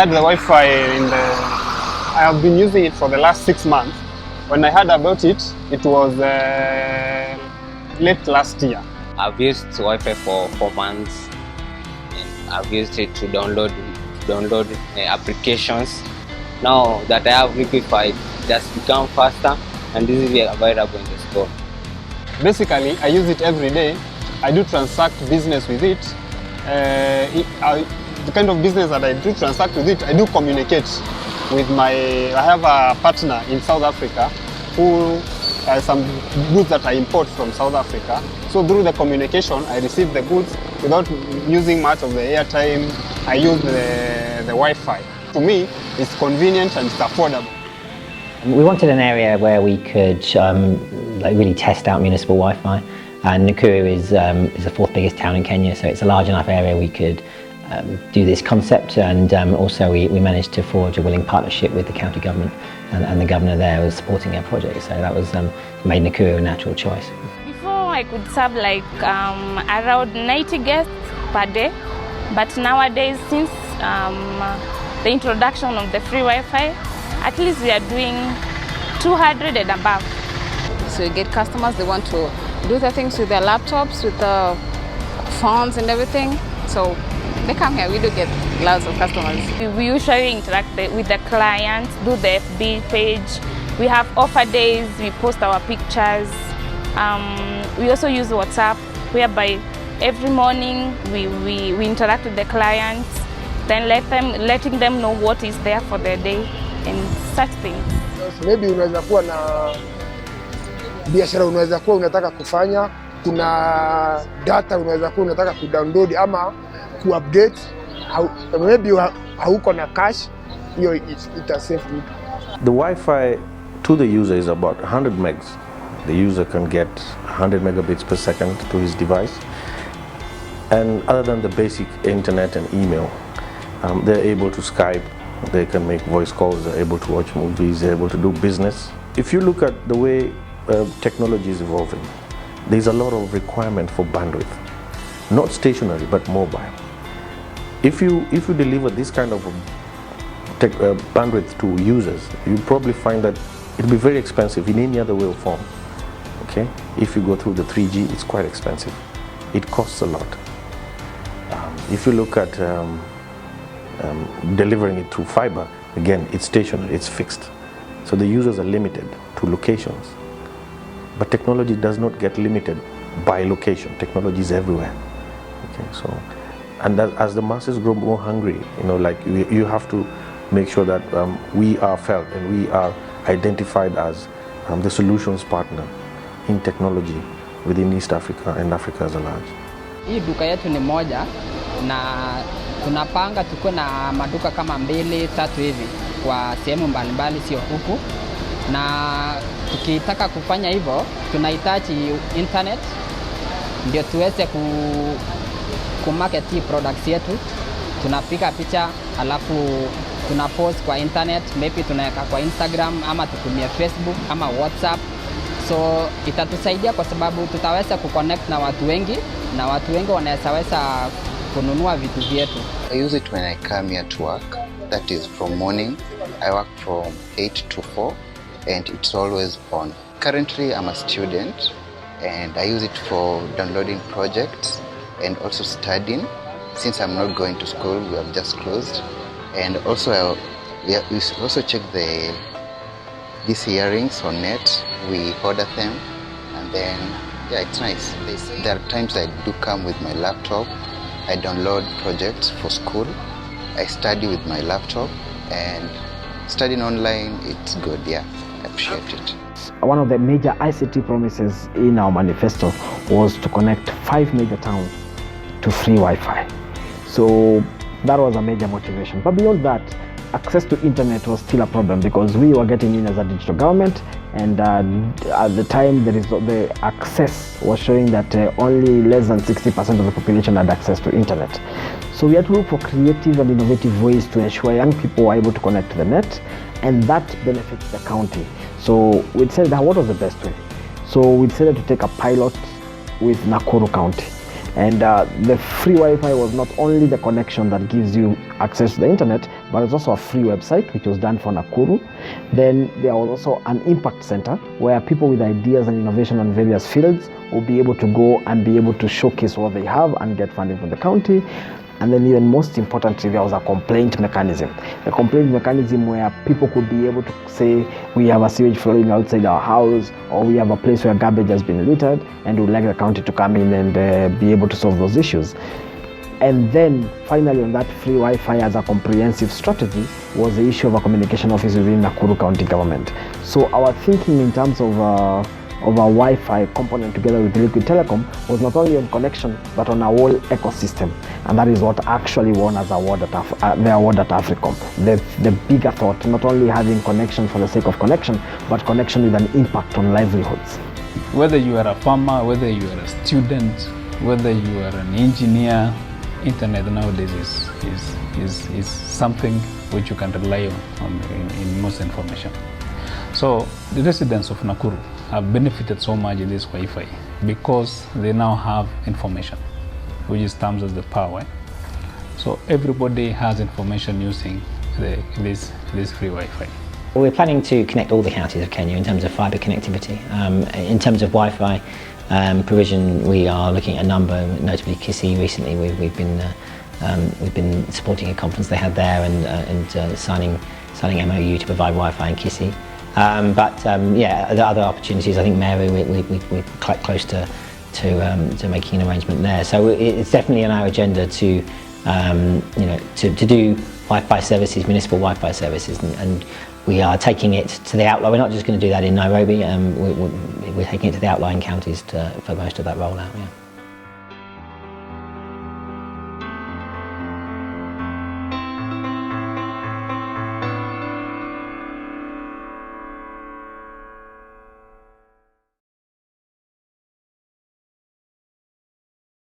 had the Wi-Fi I have been using it for the last 6 months. When I heard about it, it was late last year. I've used Wi-Fi for 4 months. And I've used it to download applications. Now that I have Wi-Fi, it just become faster and easily available in the store. Basically, I use it every day. I do transact business with it. The kind of business that I do transact with it, I do communicate with I have a partner in South Africa who has some goods that I import from South Africa. So through the communication, I receive the goods without using much of the airtime. I use the Wi-Fi. To me, it's convenient and it's affordable. We wanted an area where we could really test out municipal Wi-Fi, and Nakuru is the 4th biggest town in Kenya, so it's a large enough area we could do this concept, and also we managed to forge a willing partnership with the county government, and the governor there was supporting our project, so that was made Nakuru a natural choice. Before I could serve like around 90 guests per day, but nowadays since the introduction of the free Wi-Fi, at least we are doing 200 and above. So you get customers, they want to do the things with their laptops, with the phones and everything. So they come here, we do get lots of customers. We usually interact with the clients, do the FB page. We have offer days, we post our pictures. We also use WhatsApp, whereby every morning we interact with the clients, then letting them know what is there for their day and such things. Maybe unaweza kuwa na biashara unaweza kuwa unataka kufanya, kuna data unaweza kuwa unataka kudownload ama kuupdate, maybe hauko na cash, hiyo ita save you. The Wi-Fi to the user is about 100 megs. The user can get 100 megabits per second to his device. And other than the basic internet and email, they're able to Skype, they can make voice calls, they're able to watch movies, they're able to do business. If you look at the way technology is evolving, there's a lot of requirement for bandwidth, not stationary but mobile. If you deliver this kind of bandwidth to users, you probably find that it'll be very expensive in any other way or form. Okay, if you go through the 3G, it's quite expensive. It costs a lot. If you look at delivering it through fiber, again, it's stationary, it's fixed. So the users are limited to locations. But technology does not get limited by location. Technology is everywhere. Okay, so, and as the masses grow more hungry, you have to make sure that we are felt and we are identified as the solutions partner in technology within East Africa and Africa as a large. Hii duka yetu ni moja na tunapanga tuko na maduka kama 2-3 hivi kwa sehemu mbalimbali, sio huku. Na tukitaka kufanya hivyo tunahitaji internet ndio tuweze kumarket products yetu. Tunapiga picha alafu tunapost kwa internet, maybe tunaweka kwa Instagram ama tutumie Facebook ama WhatsApp. So itatusaidia kwa sababu tutaweza kuconnect na watu wengi na watu wengi wanaweza kununua vitu vyetu. I use it when I come here to work. That is from morning. I work from 8 to 4 and it's always on. Currently I'm a student and I use it for downloading projects and also studying. Since I'm not going to school, we have just closed. And also we also check these earrings on net. We order them and then yeah, it's nice. There are times I do come with my laptop. I download projects for school. I study with my laptop, and studying online, it's good, yeah, I appreciate it. One of the major ICT promises in our manifesto was to connect 5 major towns to free Wi-Fi. So that was a major motivation. But beyond that, access to internet was still a problem because we were getting in as a digital government, and at the time the access was showing that only less than 60% of the population had access to internet. So we had to look for creative and innovative ways to ensure young people were able to connect to the net, and that benefits the county. So we decided what was the best way. So we decided to take a pilot with Nakuru County. And the free Wi-Fi was not only the connection that gives you access to the internet, but it's also a free website, which was done for Nakuru. Then there was also an impact center where people with ideas and innovation on various fields will be able to go and be able to showcase what they have and get funding from the county. And then even most importantly, there was a complaint mechanism. The complaint mechanism where people could be able to say, we have a sewage flowing outside our house, or we have a place where garbage has been littered, and we'd like the county to come in and be able to solve those issues. And then finally on that free Wi-Fi as a comprehensive strategy was the issue of a communication office within Nakuru County Government. So our thinking in terms of a Wi-Fi component together with Liquid Telecom was not only on connection but on a whole ecosystem, and that is what actually won us the award at AFRICOM. The bigger thought, not only having connection for the sake of connection, but connection with an impact on livelihoods. Whether you are a farmer, whether you are a student, whether you are an engineer, internet nowadays is something which you can rely on in most information. So the residents of Nakuru have benefited so much in this Wi-Fi because they now have information, which is termed as the power. So everybody has information using this free Wi-Fi. We're planning to connect all the counties of Kenya in terms of fibre connectivity. In terms of Wi-Fi provision, we are looking at a number, notably Kisii. Recently we've been supporting a conference they had there and signing MOU to provide Wi-Fi in Kisii. Yeah, the other opportunities, I think Meru, we're quite close to making an arrangement there. So it's definitely on our agenda to do Wi-Fi services, municipal Wi-Fi services, and we are taking it to the outlying. We're not just going to do that in Nairobi. We're taking it to the outlying counties for most of that rollout. Yeah.